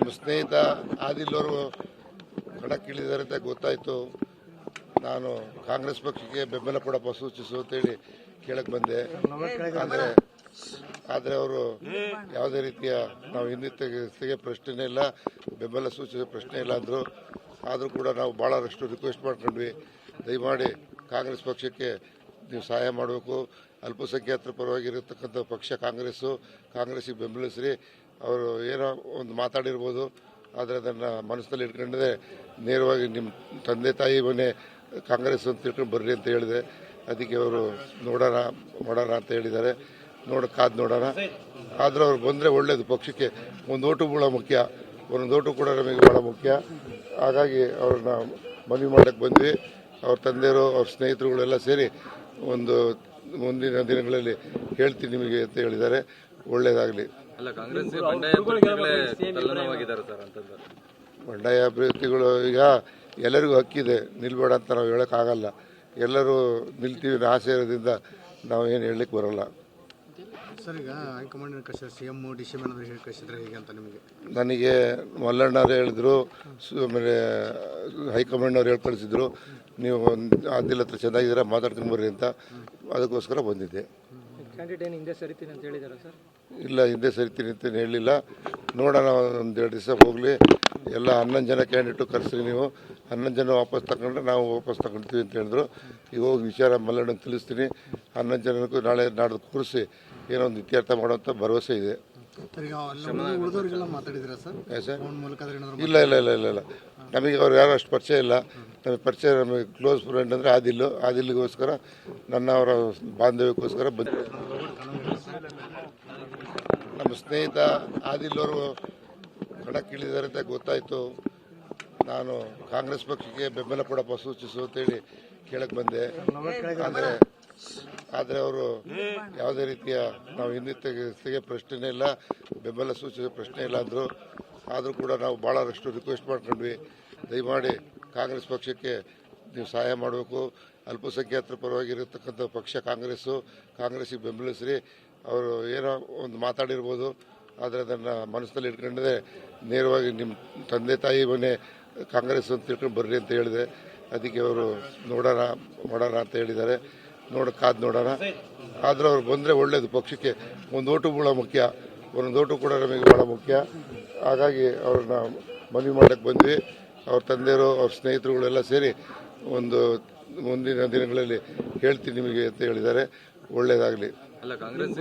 ನಮ್ಮ ಸ್ನೇಹಿತ ಆದಿಲ್ ಅವರು ಕಣಕ್ಕಿಳಿದಾರೆ ಅಂತ ಗೊತ್ತಾಯಿತು. ನಾನು ಕಾಂಗ್ರೆಸ್ ಪಕ್ಷಕ್ಕೆ ಬೆಂಬಲ ಕೊಡಪ್ಪ ಸೂಚಿಸು ಅಂತೇಳಿ ಕೇಳಕ್ಕೆ ಬಂದೆ. ಆದರೆ ಅವರು ಯಾವುದೇ ರೀತಿಯ ನಾವು ಹಿಂದೆ ತೆಗೆ ಪ್ರಶ್ನೆ ಇಲ್ಲ, ಬೆಂಬಲ ಸೂಚಿಸೋ ಪ್ರಶ್ನೆ ಇಲ್ಲ ಅಂದರು. ಆದರೂ ಕೂಡ ನಾವು ಭಾಳಷ್ಟು ರಿಕ್ವೆಸ್ಟ್ ಮಾಡ್ಕೊಂಡ್ವಿ, ದಯಮಾಡಿ ಕಾಂಗ್ರೆಸ್ ಪಕ್ಷಕ್ಕೆ ನೀವು ಸಹಾಯ ಮಾಡಬೇಕು. ಅಲ್ಪಸಂಖ್ಯಾತರ ಪರವಾಗಿರತಕ್ಕಂಥ ಪಕ್ಷ ಕಾಂಗ್ರೆಸ್ಸಿಗೆ ಬೆಂಬಲಿಸ್ರಿ. ಅವರು ಏನೋ ಒಂದು ಮಾತಾಡಿರ್ಬೋದು, ಆದರೆ ಅದನ್ನು ಮನಸ್ಸಿನಲ್ಲಿ ಇಟ್ಕೊಂಡಿದೆ. ನೇರವಾಗಿ ನಿಮ್ಮ ತಂದೆ ತಾಯಿ ಮನೆ ಕಾಂಗ್ರೆಸ್ ಅಂತ ತಿಳ್ಕೊಂಡು ಬರ್ರಿ ಅಂತ ಹೇಳಿದೆ. ಅದಕ್ಕೆ ಅವರು ಮಾಡೋಣ ಅಂತ ಹೇಳಿದ್ದಾರೆ. ಕಾದು ನೋಡೋಣ. ಆದರೂ ಅವ್ರು ಬಂದರೆ ಒಳ್ಳೆಯದು. ಪಕ್ಷಕ್ಕೆ ಒಂದು ಓಟು ಭಾಳ ಮುಖ್ಯ, ಒಂದೊಂದು ಓಟು ಕೂಡ ನಮಗೆ ಭಾಳ ಮುಖ್ಯ. ಹಾಗಾಗಿ ಅವ್ರನ್ನ ಮನವಿ ಮಾಡೋಕ್ಕೆ ಬಂದ್ವಿ. ಅವ್ರ ತಂದೆಯರು, ಅವ್ರ ಸ್ನೇಹಿತರುಗಳೆಲ್ಲ ಸೇರಿ ಒಂದು ಮುಂದಿನ ದಿನಗಳಲ್ಲಿ ಹೇಳ್ತೀನಿ ನಿಮಗೆ ಅಂತ ಹೇಳಿದ್ದಾರೆ. ಒಳ್ಳೆಯದಾಗಲಿ. ಬಂಡಾಯ ಅಭ್ಯರ್ಥಿಗಳು ಈಗ ಎಲ್ಲರಿಗೂ ಹಕ್ಕಿದೆ, ನಿಲ್ಬೇಡ ಅಂತ ನಾವು ಹೇಳೋಕ್ಕಾಗಲ್ಲ. ಎಲ್ಲರೂ ನಿಲ್ತೀವಿ ಆಸೆ ಇರೋದ್ರಿಂದ ನಾವು ಏನು ಹೇಳಲಿಕ್ಕೆ ಬರೋಲ್ಲ. ಸರ್, ಈಗ ಹೈಕಮಾಂಡ್ ಕಳಿಸಿದ್ರೆ ಸಿಎಂ ಡಿ.ಸಿ ಕಳಿಸಿದ್ರೆ ಹೇಗೆ ಅಂತ ನಿಮಗೆ? ನನಗೆ ಮಲ್ಲಣ್ಣವ್ರು ಹೇಳಿದ್ರು, ಆಮೇಲೆ ಹೈಕಮಾಂಡ್ನವ್ರು ಹೇಳಿ ಕಳಿಸಿದ್ರು, ನೀವು ಆದಿಲ್ ಹತ್ರ ಚೆನ್ನಾಗಿದ್ದೀರಾ, ಮಾತಾಡ್ಕೊಂಡು ಬರ್ರಿ ಅಂತ. ಅದಕ್ಕೋಸ್ಕರ ಬಂದಿದ್ದೆ. ಇಲ್ಲ, ಹಿಂದೆ ಸರಿತೀನಿ ಅಂತ ಹೇಳಲಿಲ್ಲ. ನೋಡೋಣ, ಒಂದು 2 ದಿವಸ ಹೋಗಲಿ. ಎಲ್ಲ 11 ಜನ ಕ್ಯಾಂಡಿಡೇಟು ಕರೆಸ್ರಿ, ನೀವು 11 ಜನ ವಾಪಸ್ ತಗೊಂಡ್ರೆ ನಾವು ವಾಪಸ್ ತಗೊಳ್ತೀವಿ ಅಂತ ಹೇಳಿದ್ರು. ಈಗ ಹೋಗಿ ವಿಚಾರ ಮಲ್ಲಣ್ಣಗೆ ತಿಳಿಸ್ತೀನಿ. 11 ಜನಕ್ಕೂ ನಾಡ್ದು ಕೂರಿಸಿ ಏನೋ ಒಂದು ಇತ್ಯರ್ಥ ಮಾಡುವಂಥ ಭರವಸೆ ಇದೆ. ಇಲ್ಲ ಇಲ್ಲ ಇಲ್ಲ ಇಲ್ಲ ಇಲ್ಲ ನಮಗೆ ಅವ್ರು ಯಾರು ಅಷ್ಟು ಪರಿಚಯ ಇಲ್ಲ. ನಮಗೆ ಕ್ಲೋಸ್ ಫ್ರೆಂಡ್ ಅಂದರೆ ಆದಿಲ್ಗೋಸ್ಕರ ಅವರ ಬಾಂಧವ್ಯಕ್ಕೋಸ್ಕರ ಬಂದ. ನಮ್ಮ ಸ್ನೇಹಿತ ಆದಿಲ್ ಅವರು ಕಣಕ್ಕಿಳಿದಾರೆ ಅಂತ ಗೊತ್ತಾಯಿತು. ನಾನು ಕಾಂಗ್ರೆಸ್ ಪಕ್ಷಕ್ಕೆ ಬೆಂಬಲ ಕೊಡಪ್ಪ ಸೂಚಿಸು ಅಂತೇಳಿ ಕೇಳಕ್ಕೆ ಬಂದೆ. ಆದರೆ ಅವರು ಯಾವುದೇ ರೀತಿಯ ನಾವು ಹಿಂದೆ ತೆಗೆ ಪ್ರಶ್ನೆ ಇಲ್ಲ, ಬೆಂಬಲ ಸೂಚಿಸೋ ಪ್ರಶ್ನೆ ಇಲ್ಲ ಅಂದರು. ಆದರೂ ಕೂಡ ನಾವು ಭಾಳಷ್ಟು ರಿಕ್ವೆಸ್ಟ್ ಮಾಡ್ಕೊಂಡ್ವಿ, ದಯಮಾಡಿ ಕಾಂಗ್ರೆಸ್ ಪಕ್ಷಕ್ಕೆ ನೀವು ಸಹಾಯ ಮಾಡಬೇಕು. ಅಲ್ಪಸಂಖ್ಯಾತರ ಪರವಾಗಿರತಕ್ಕಂಥ ಪಕ್ಷ ಕಾಂಗ್ರೆಸ್ಸಿಗೆ ಬೆಂಬಲಿಸ್ರಿ. ಅವರು ಏನೋ ಒಂದು ಮಾತಾಡಿರ್ಬೋದು, ಆದರೆ ಅದನ್ನು ಮನಸ್ಸಿನಲ್ಲಿ ಇಟ್ಕೊಂಡಿದೆ. ನೇರವಾಗಿ ನಿಮ್ಮ ತಂದೆ ತಾಯಿ ಮನೆ ಕಾಂಗ್ರೆಸ್ ಅಂತ ತಿಳ್ಕೊಂಡು ಬರ್ರಿ ಅಂತ ಹೇಳಿದೆ. ಅದಕ್ಕೆ ಅವರು ಮಾಡೋಣ ಅಂತ ಹೇಳಿದ್ದಾರೆ. ಕಾದು ನೋಡೋಣ. ಆದರೂ ಅವ್ರು ಬಂದರೆ ಒಳ್ಳೆಯದು. ಪಕ್ಷಕ್ಕೆ ಒಂದು ಓಟು ಭಾಳ ಮುಖ್ಯ, ಒಂದೊಂದು ಓಟು ಕೂಡ ನಮಗೆ ಭಾಳ ಮುಖ್ಯ. ಹಾಗಾಗಿ ಅವ್ರನ್ನ ಮನವಿ ಮಾಡೋಕ್ಕೆ ಬಂದ್ವಿ. ಅವ್ರ ತಂದೆಯರು, ಅವ್ರ ಸ್ನೇಹಿತರುಗಳೆಲ್ಲ ಸೇರಿ ಒಂದು ಮುಂದಿನ ದಿನಗಳಲ್ಲಿ ಹೇಳ್ತೀನಿ ನಿಮಗೆ ಅಂತ ಹೇಳಿದ್ದಾರೆ. ಒಳ್ಳೆಯದಾಗಲಿ. ಕಾಂಗ್ರೆಸ್